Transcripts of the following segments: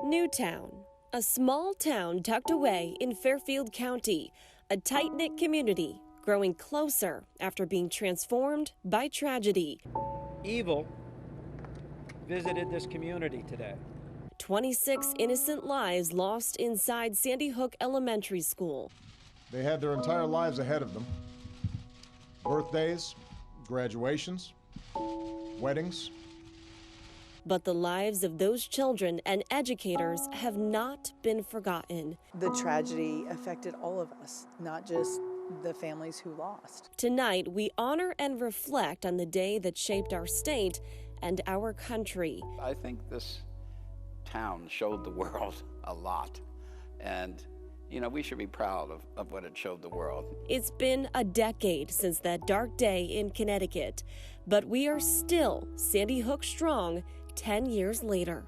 Newtown, a small town tucked away in Fairfield County, a tight-knit community growing closer after being transformed by tragedy. Evil visited this community today. 26 innocent lives lost inside Sandy Hook Elementary School. They had their entire lives ahead of them. Birthdays, graduations, weddings. But the lives of those children and educators have not been forgotten. The tragedy affected all of us, not just the families who lost. Tonight, we honor and reflect on the day that shaped our state and our country. I think this town showed the world a lot, and we should be proud of what it showed the world. It's been a decade since that dark day in Connecticut, but we are still Sandy Hook strong 10 years later.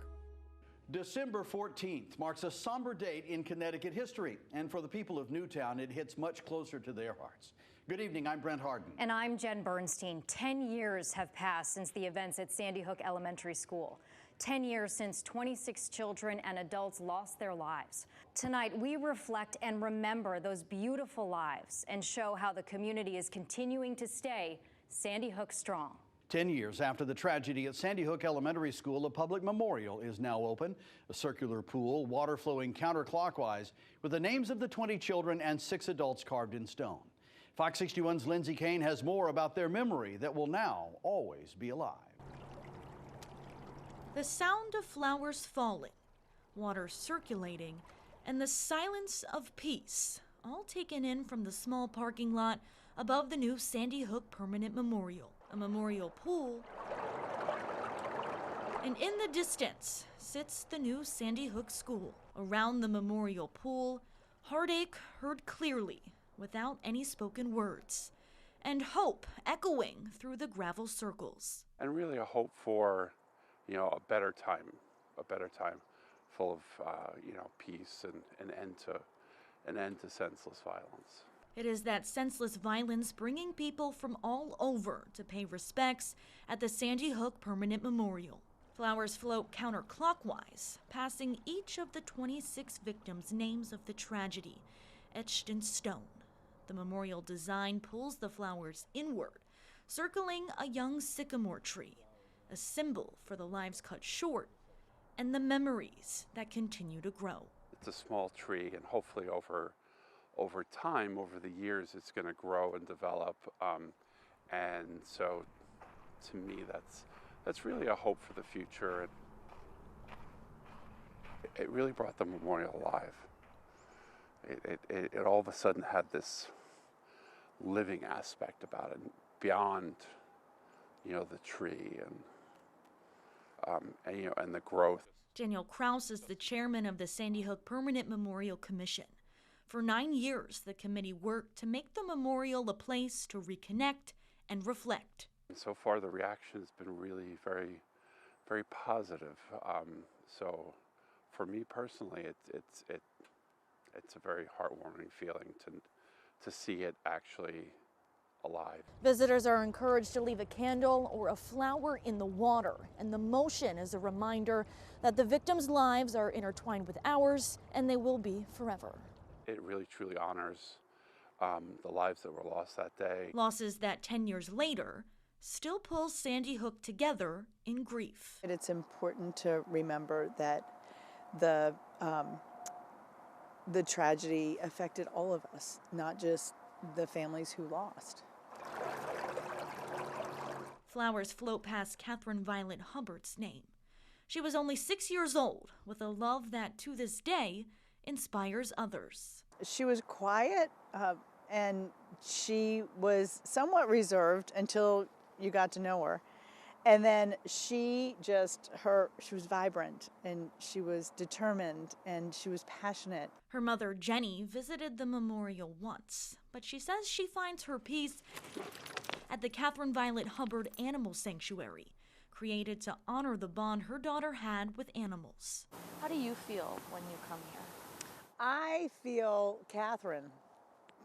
December 14th marks a somber date in Connecticut history, and for the people of Newtown, it hits much closer to their hearts. Good evening, I'm Brent Harden. And I'm Jen Bernstein. 10 years have passed since the events at Sandy Hook Elementary School. 10 years since 26 children and adults lost their lives. Tonight, we reflect and remember those beautiful lives and show how the community is continuing to stay Sandy Hook strong. 10 years after the tragedy at Sandy Hook Elementary School, a public memorial is now open. A circular pool, water flowing counterclockwise, with the names of the 20 children and 6 adults carved in stone. Fox 61's Lindsay Kane has more about their memory that will now always be alive. The sound of flowers falling, water circulating, and the silence of peace, all taken in from the small parking lot above the new Sandy Hook Permanent Memorial. A memorial pool, and in the distance sits the new Sandy Hook School. Around the memorial pool, heartache heard clearly without any spoken words, and hope echoing through the gravel circles. And really a hope for, a better time full of, peace and an end to senseless violence. It is that senseless violence bringing people from all over to pay respects at the Sandy Hook Permanent Memorial. Flowers float counterclockwise, passing each of the 26 victims' names of the tragedy, etched in stone. The memorial design pulls the flowers inward, circling a young sycamore tree, a symbol for the lives cut short and the memories that continue to grow. It's a small tree, and hopefully over time, over the years, it's going to grow and develop. And so, to me, that's really a hope for the future. And it really brought the memorial alive. It all of a sudden had this living aspect about it, beyond, the tree and the growth. Daniel Kraus is the chairman of the Sandy Hook Permanent Memorial Commission. For 9 years, the committee worked to make the memorial a place to reconnect and reflect. So far, the reaction has been really very, very positive. So, for me personally, it's a very heartwarming feeling to see it actually alive. Visitors are encouraged to leave a candle or a flower in the water, and the motion is a reminder that the victims' lives are intertwined with ours, and they will be forever. It really truly honors the lives that were lost that day. Losses that 10 years later still pull Sandy Hook together in grief. It's important to remember that the tragedy affected all of us, not just the families who lost. Flowers float past Catherine Violet Hubbard's name. She was only 6 years old, with a love that to this day inspires others. She was quiet and she was somewhat reserved until you got to know her. And then she was vibrant, and she was determined, and she was passionate. Her mother, Jenny, visited the memorial once, but she says she finds her peace at the Catherine Violet Hubbard Animal Sanctuary, created to honor the bond her daughter had with animals. How do you feel when you come here? I feel Catherine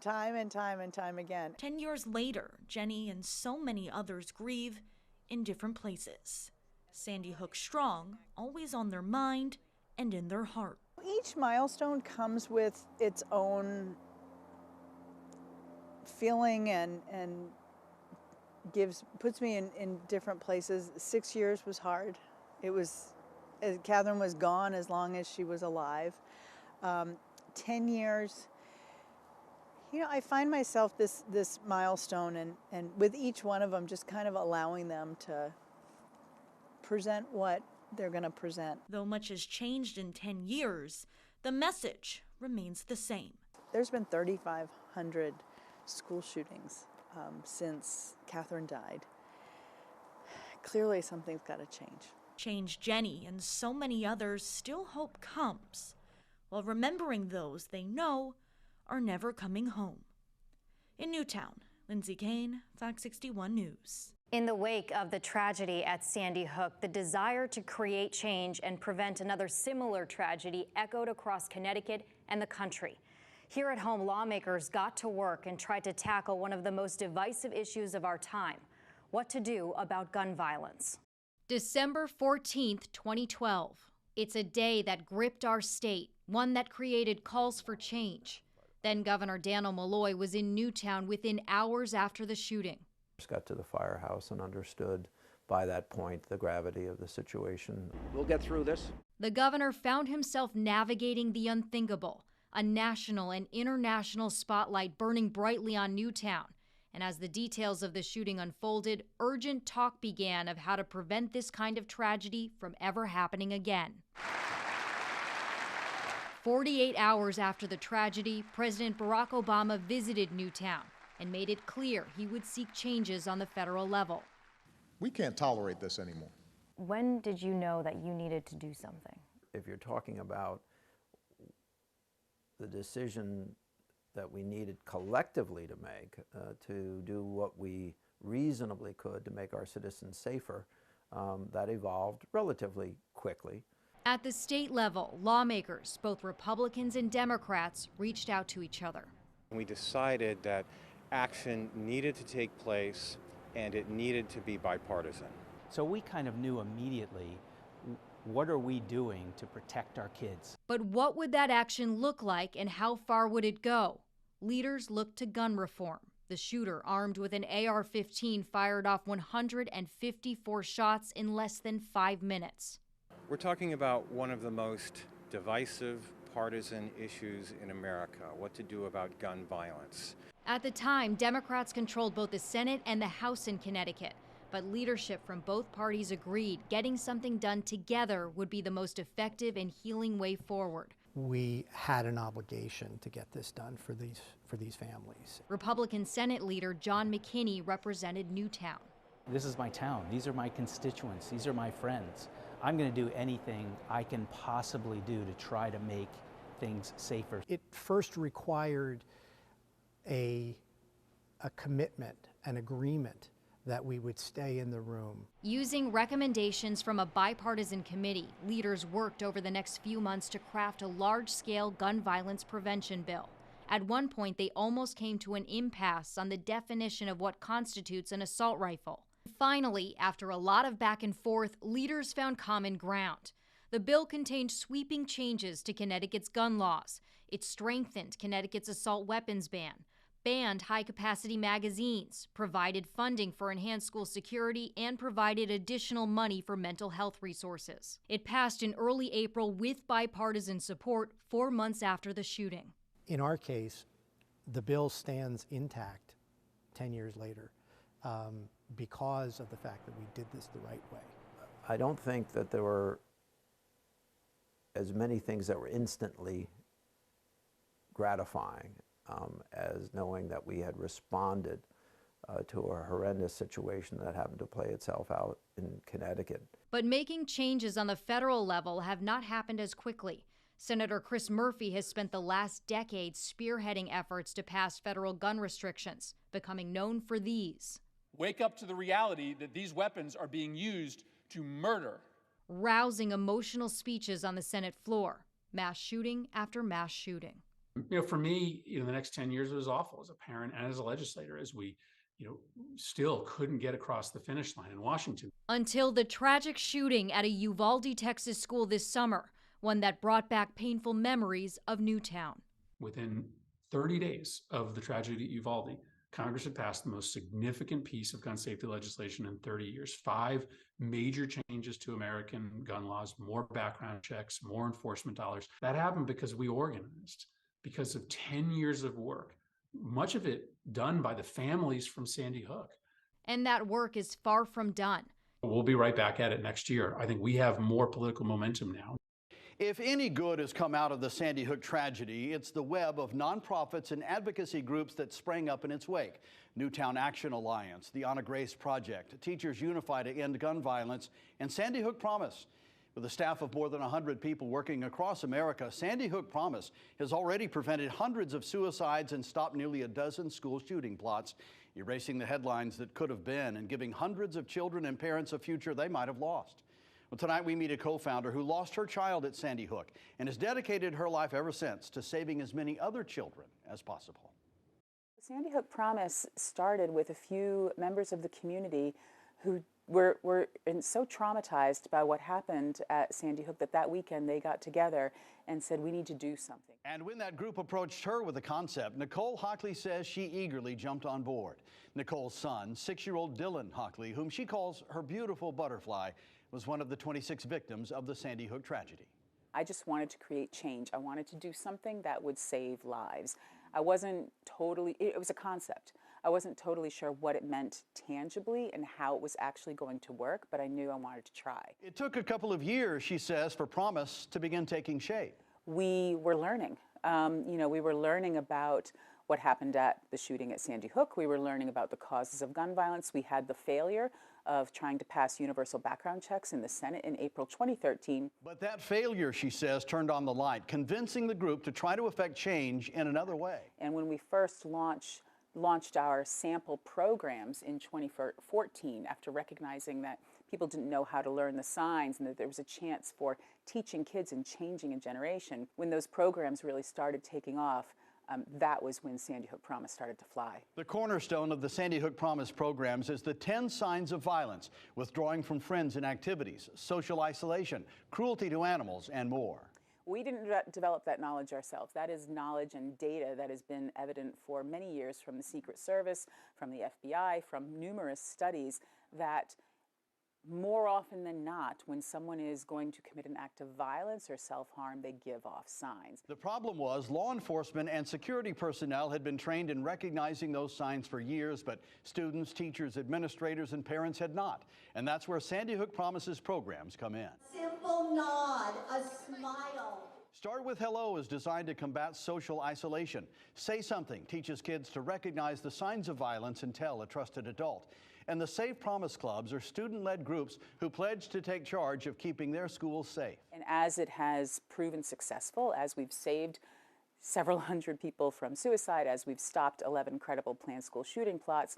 time and time again. 10 years later, Jenny and so many others grieve in different places. Sandy Hook strong, always on their mind and in their heart. Each milestone comes with its own feeling and puts me in different places. 6 years was hard. It was, Catherine was gone as long as she was alive. 10 years, I find myself this milestone and with each one of them just kind of allowing them to present what they're going to present. Though much has changed in 10 years, the message remains the same. There's been 3,500 school shootings since Catherine died. Clearly something's got to change. Change Jenny and so many others still hope comes, while remembering those they know are never coming home. In Newtown, Lindsay Kane, Fox 61 News. In the wake of the tragedy at Sandy Hook, the desire to create change and prevent another similar tragedy echoed across Connecticut and the country. Here at home, lawmakers got to work and tried to tackle one of the most divisive issues of our time: what to do about gun violence. December 14th, 2012. It's a day that gripped our state, one that created calls for change. Then Governor Daniel Malloy was in Newtown within hours after the shooting. Got to the firehouse and understood by that point the gravity of the situation. We'll get through this. The governor found himself navigating the unthinkable, a national and international spotlight burning brightly on Newtown. And as the details of the shooting unfolded, urgent talk began of how to prevent this kind of tragedy from ever happening again. 48 hours after the tragedy, President Barack Obama visited Newtown and made it clear he would seek changes on the federal level. We can't tolerate this anymore. When did you know that you needed to do something? If you're talking about the decision that we needed collectively to make to do what we reasonably could to make our citizens safer, that evolved relatively quickly. At the state level, lawmakers, both Republicans and Democrats, reached out to each other. We decided that action needed to take place and it needed to be bipartisan. So we kind of knew immediately, what are we doing to protect our kids? But what would that action look like and how far would it go? Leaders looked to gun reform. The shooter, armed with an AR-15, fired off 154 shots in less than 5 minutes. We're talking about one of the most divisive partisan issues in America, what to do about gun violence. At the time, Democrats controlled both the Senate and the House in Connecticut. But leadership from both parties agreed getting something done together would be the most effective and healing way forward. We had an obligation to get this done for these families. Republican Senate leader John McKinney represented Newtown. This is my town. These are my constituents. These are my friends. I'm going to do anything I can possibly do to try to make things safer. It first required a commitment, an agreement that we would stay in the room. Using recommendations from a bipartisan committee, leaders worked over the next few months to craft a large-scale gun violence prevention bill. At one point, they almost came to an impasse on the definition of what constitutes an assault rifle. Finally, after a lot of back and forth, leaders found common ground. The bill contained sweeping changes to Connecticut's gun laws. It strengthened Connecticut's assault weapons ban, banned high-capacity magazines, provided funding for enhanced school security, and provided additional money for mental health resources. It passed in early April with bipartisan support 4 months after the shooting. In our case, the bill stands intact 10 years later because of the fact that we did this the right way. I don't think that there were as many things that were instantly gratifying as knowing that we had responded to a horrendous situation that happened to play itself out in Connecticut. But making changes on the federal level have not happened as quickly. Senator Chris Murphy has spent the last decade spearheading efforts to pass federal gun restrictions, becoming known for these. Wake up to the reality that these weapons are being used to murder. Rousing emotional speeches on the Senate floor, mass shooting after mass shooting. For me, the next 10 years was awful as a parent and as a legislator, as we, still couldn't get across the finish line in Washington. Until the tragic shooting at a Uvalde, Texas school this summer, one that brought back painful memories of Newtown. Within 30 days of the tragedy at Uvalde, Congress had passed the most significant piece of gun safety legislation in 30 years. 5 major changes to American gun laws, more background checks, more enforcement dollars. That happened because we organized, because of 10 years of work, much of it done by the families from Sandy Hook. And that work is far from done. We'll be right back at it next year. I think we have more political momentum now. If any good has come out of the Sandy Hook tragedy, it's the web of nonprofits and advocacy groups that sprang up in its wake. Newtown Action Alliance, the Honor Grace Project, Teachers Unify to End Gun Violence, and Sandy Hook Promise. With a staff of more than 100 people working across America, Sandy Hook Promise has already prevented hundreds of suicides and stopped nearly a dozen school shooting plots, erasing the headlines that could have been and giving hundreds of children and parents a future they might have lost. Well, tonight we meet a co-founder who lost her child at Sandy Hook and has dedicated her life ever since to saving as many other children as possible. Sandy Hook Promise started with a few members of the community who were so traumatized by what happened at Sandy Hook that weekend they got together and said, we need to do something. And when that group approached her with a concept, Nicole Hockley says she eagerly jumped on board. Nicole's son, 6-year-old Dylan Hockley, whom she calls her beautiful butterfly, was one of the 26 victims of the Sandy Hook tragedy. I just wanted to create change. I wanted to do something that would save lives. I wasn't totally, it was a concept. I wasn't totally sure what it meant tangibly and how it was actually going to work, but I knew I wanted to try. It took a couple of years, she says, for Promise to begin taking shape. We were learning. We were learning about what happened at the shooting at Sandy Hook. We were learning about the causes of gun violence. We had the failure of trying to pass universal background checks in the Senate in April 2013. But that failure, she says, turned on the light, convincing the group to try to effect change in another way. And when we first launched our sample programs in 2014, after recognizing that people didn't know how to learn the signs and that there was a chance for teaching kids and changing a generation, when those programs really started taking off, that was when Sandy Hook Promise started to fly. The cornerstone of the Sandy Hook Promise programs is the 10 signs of violence, withdrawing from friends and activities, social isolation, cruelty to animals, and more. We didn't develop that knowledge ourselves. That is knowledge and data that has been evident for many years from the Secret Service, from the FBI, from numerous studies that more often than not, when someone is going to commit an act of violence or self-harm, they give off signs. The problem was law enforcement and security personnel had been trained in recognizing those signs for years, but students, teachers, administrators, and parents had not. And that's where Sandy Hook Promises programs come in. Simple nod, a smile. Start with Hello is designed to combat social isolation. Say Something teaches kids to recognize the signs of violence and tell a trusted adult. And the Safe Promise Clubs are student-led groups who pledge to take charge of keeping their schools safe. And as it has proven successful, as we've saved several hundred people from suicide, as we've stopped 11 credible planned school shooting plots,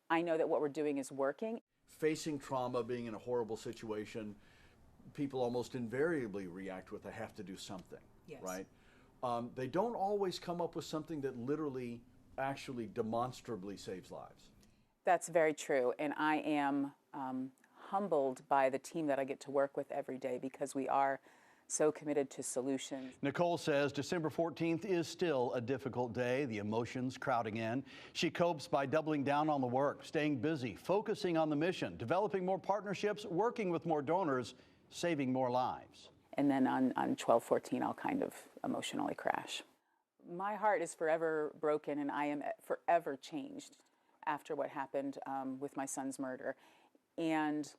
I know that what we're doing is working. Facing trauma, being in a horrible situation, people almost invariably react with, I have to do something, yes. Right? They don't always come up with something that literally, actually demonstrably saves lives. That's very true, and I am humbled by the team that I get to work with every day because we are so committed to solutions. Nicole says December 14th is still a difficult day, the emotions crowding in. She copes by doubling down on the work, staying busy, focusing on the mission, developing more partnerships, working with more donors, saving more lives. And then on 12/14, I'll kind of emotionally crash. My heart is forever broken, and I am forever changed after what happened with my son's murder. And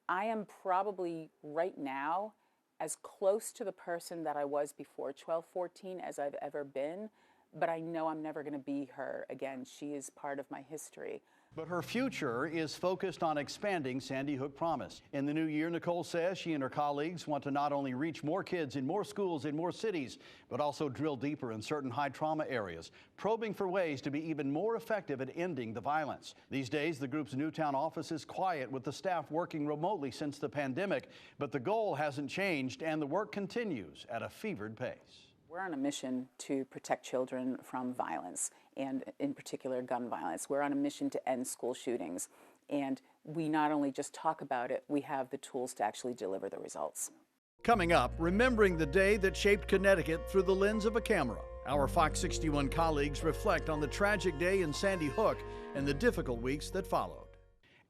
I am probably right now as close to the person that I was before 12/14 as I've ever been, but I know I'm never going to be her again. She is part of my history. But her future is focused on expanding Sandy Hook Promise. In the new year, Nicole says she and her colleagues want to not only reach more kids in more schools in more cities, but also drill deeper in certain high trauma areas, probing for ways to be even more effective at ending the violence. These days, the group's Newtown office is quiet with the staff working remotely since the pandemic, but the goal hasn't changed and the work continues at a fevered pace. We're on a mission to protect children from violence, and in particular gun violence. We're on a mission to end school shootings, and we not only just talk about it, we have the tools to actually deliver the results. Coming up, remembering the day that shaped Connecticut through the lens of a camera. Our Fox 61 colleagues reflect on the tragic day in Sandy Hook and the difficult weeks that followed.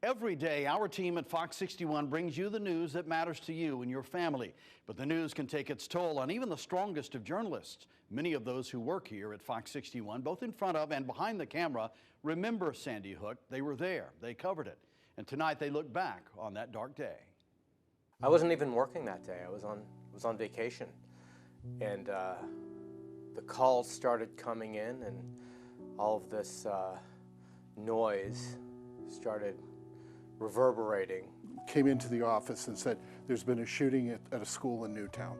Every day, our team at Fox 61 brings you the news that matters to you and your family. But the news can take its toll on even the strongest of journalists. Many of those who work here at Fox 61, both in front of and behind the camera, remember Sandy Hook. They were there. They covered it. And tonight they look back on that dark day. I wasn't even working that day. I was on vacation. And the calls started coming in, and all of this noise started reverberating. Came into the office and said, there's been a shooting at a school in Newtown,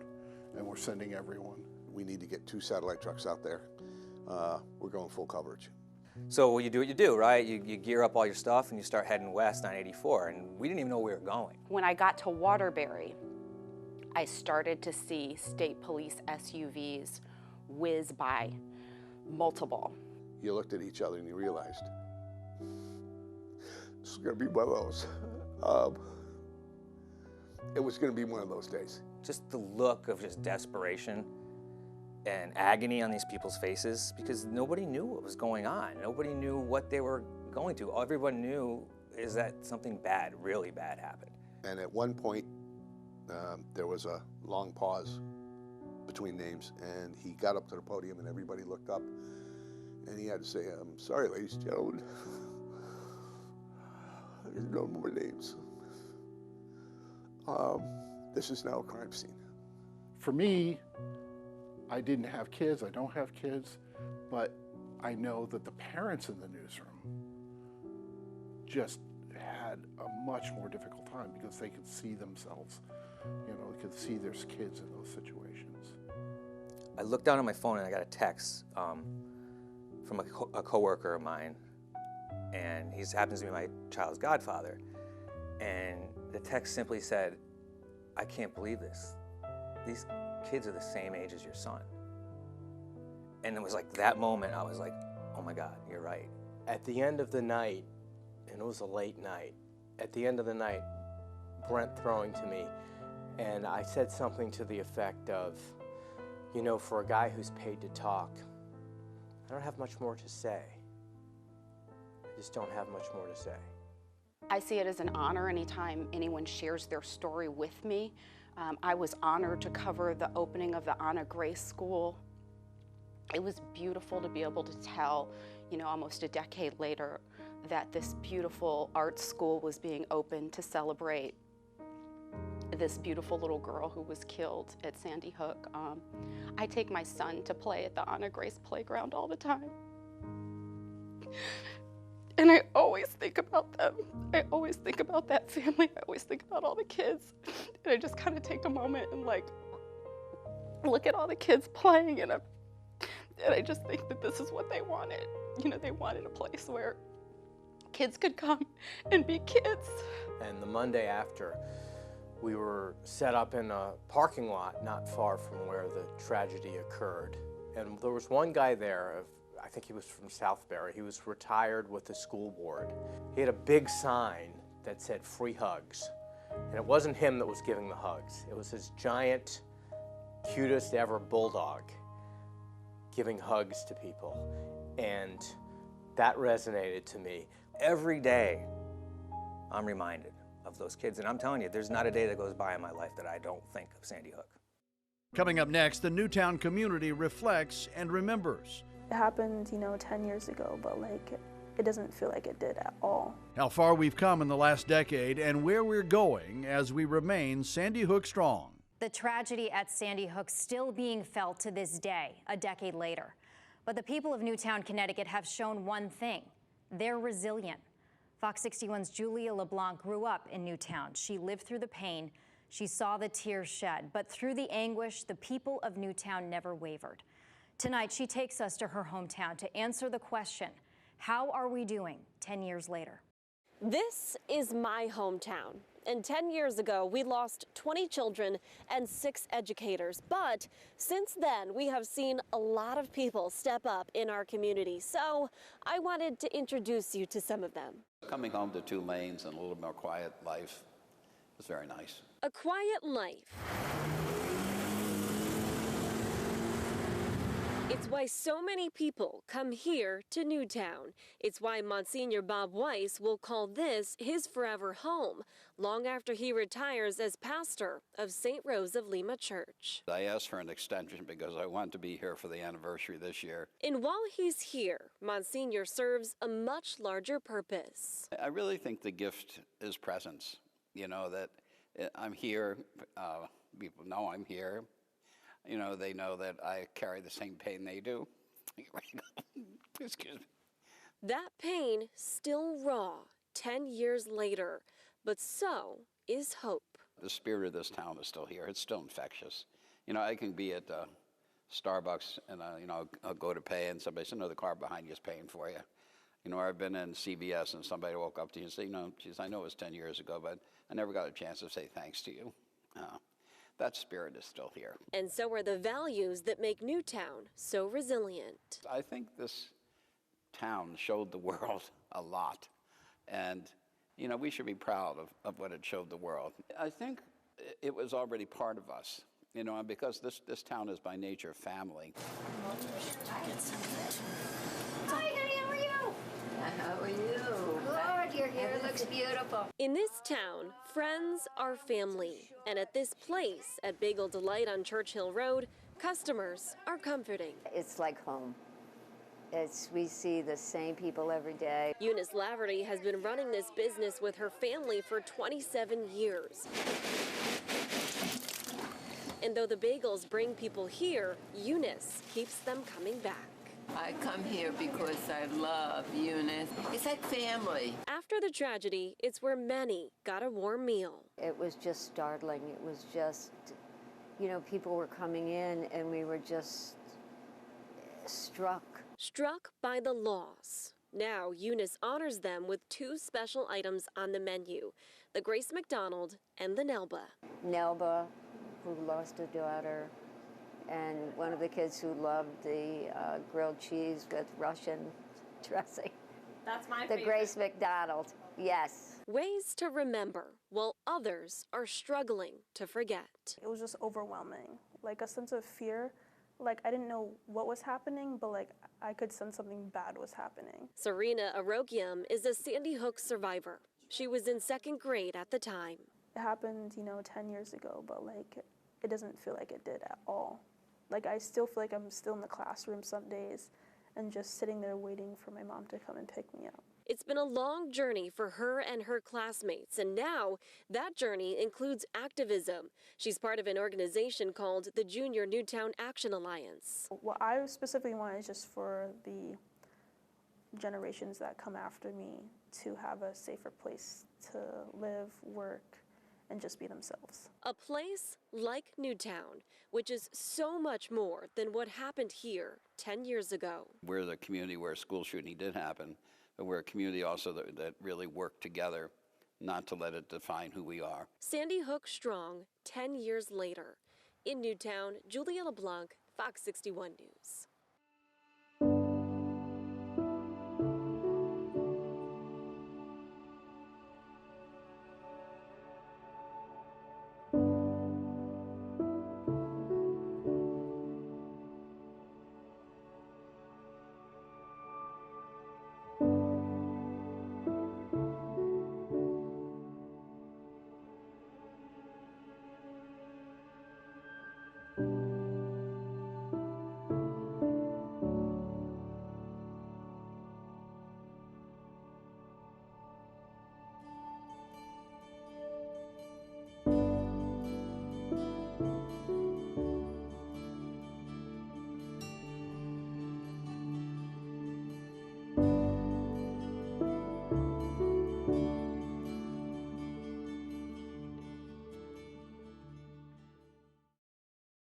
and we're sending everyone. We need to get 2 satellite trucks out there. We're going full coverage. So you do what you do, right? You gear up all your stuff and you start heading west on 84, and we didn't even know where we were going. When I got to Waterbury, I started to see state police SUVs whiz by, multiple. You looked at each other and you realized, this is going to be one of those. It was going to be one of those days. Just the look of just desperation and agony on these people's faces, because nobody knew what was going on. Nobody knew what they were going to. All everyone knew is that something bad, really bad happened. And at one point, there was a long pause between names, and he got up to the podium and everybody looked up, and he had to say, I'm sorry, ladies and gentlemen. There's no more names. This is now a crime scene. For me, I didn't have kids, I don't have kids, but I know that the parents in the newsroom just had a much more difficult time because they could see themselves, they could see their kids in those situations. I looked down at my phone and I got a text from a coworker of mine, and he happens to be my child's godfather. And the text simply said, I can't believe this. These kids are the same age as your son. And it was like that moment, I was like, oh my God, you're right. At the end of the night, and it was a late night, at the end of the night, Brent throwing to me, and I said something to the effect of, for a guy who's paid to talk, I don't have much more to say. I just don't have much more to say. I see it as an honor anytime anyone shares their story with me. I was honored to cover the opening of the Anna Grace School. It was beautiful to be able to tell, almost a decade later, that this beautiful art school was being opened to celebrate this beautiful little girl who was killed at Sandy Hook. I take my son to play at the Anna Grace playground all the time. And I always think about them. I always think about that family. I always think about all the kids. And I just kind of take a moment and look at all the kids playing, and I just think that this is what they wanted. They wanted a place where kids could come and be kids. And the Monday after, we were set up in a parking lot not far from where the tragedy occurred. And there was one guy there, I think he was from Southbury. He was retired with the school board. He had a big sign that said free hugs. And it wasn't him that was giving the hugs. It was his giant, cutest ever bulldog giving hugs to people. And that resonated to me. Every day, I'm reminded of those kids. And I'm telling you, there's not a day that goes by in my life that I don't think of Sandy Hook. Coming up next, the Newtown community reflects and remembers. It happened, 10 years ago, but it doesn't feel like it did at all. How far we've come in the last decade and where we're going as we remain Sandy Hook strong. The tragedy at Sandy Hook still being felt to this day, a decade later. But the people of Newtown, Connecticut have shown one thing. They're resilient. Fox 61's Julia LeBlanc grew up in Newtown. She lived through the pain. She saw the tears shed. But through the anguish, the people of Newtown never wavered. Tonight, she takes us to her hometown to answer the question, how are we doing 10 years later? This is my hometown. And 10 years ago, we lost 20 children and 6 educators. But since then, we have seen a lot of people step up in our community. So I wanted to introduce you to some of them. Coming home to 2 lanes and a little more quiet life was very nice. A quiet life. It's why so many people come here to Newtown. It's why Monsignor Bob Weiss will call this his forever home, long after he retires as pastor of St. Rose of Lima Church. I asked for an extension because I wanted to be here for the anniversary this year. And while he's here, Monsignor serves a much larger purpose. I really think the gift is presence. You know, that I'm here, people know I'm here. You know, they know that I carry the same pain they do. Excuse me. That pain still raw 10 years later, but so is hope. The spirit of this town is still here. It's still infectious. You know, I can be at Starbucks and, you know, I'll go to pay and somebody says, no, the car behind you is paying for you. You know, I've been in CVS and somebody woke up to you and say, you know, geez, I know it was 10 years ago, but I never got a chance to say thanks to you. That spirit is still here. And so are the values that make Newtown so resilient. I think this town showed the world a lot. And, you know, we should be proud of what it showed the world. I think it was already part of us, you know, and because this town is by nature family. Hi, honey, how are you? How are you? Good, your hair looks beautiful. In this town, friends are family. And at this place, at Bagel Delight on Churchill Road, customers are comforting. It's like home. We see the same people every day. Eunice Laverty has been running this business with her family for 27 years. And though the bagels bring people here, Eunice keeps them coming back. I come here because I love Eunice. It's like family. After the tragedy, it's where many got a warm meal. It was just startling. It was just, you know, people were coming in and we were just struck. Struck by the loss. Now, Eunice honors them with two special items on the menu, the Grace McDonald and the Nelba. Nelba, who lost a daughter, and one of the kids who loved the grilled cheese with Russian dressing. That's my favorite. The Grace McDonald, yes. Ways to remember, while others are struggling to forget. It was just overwhelming, like a sense of fear. Like, I didn't know what was happening, but like I could sense something bad was happening. Serena Arokium is a Sandy Hook survivor. She was in 2nd grade at the time. It happened, you know, 10 years ago, but like it doesn't feel like it did at all. Like, I still feel like I'm still in the classroom some days and just sitting there waiting for my mom to come and pick me up. It's been a long journey for her and her classmates, and now that journey includes activism. She's part of an organization called the Junior Newtown Action Alliance. What I specifically want is just for the generations that come after me to have a safer place to live, work, and just be themselves. A place like Newtown, which is so much more than what happened here 10 years ago. We're the community where a school shooting did happen, but we're a community also that really worked together not to let it define who we are. Sandy Hook strong 10 years later. In Newtown, Julia LeBlanc, Fox 61 News.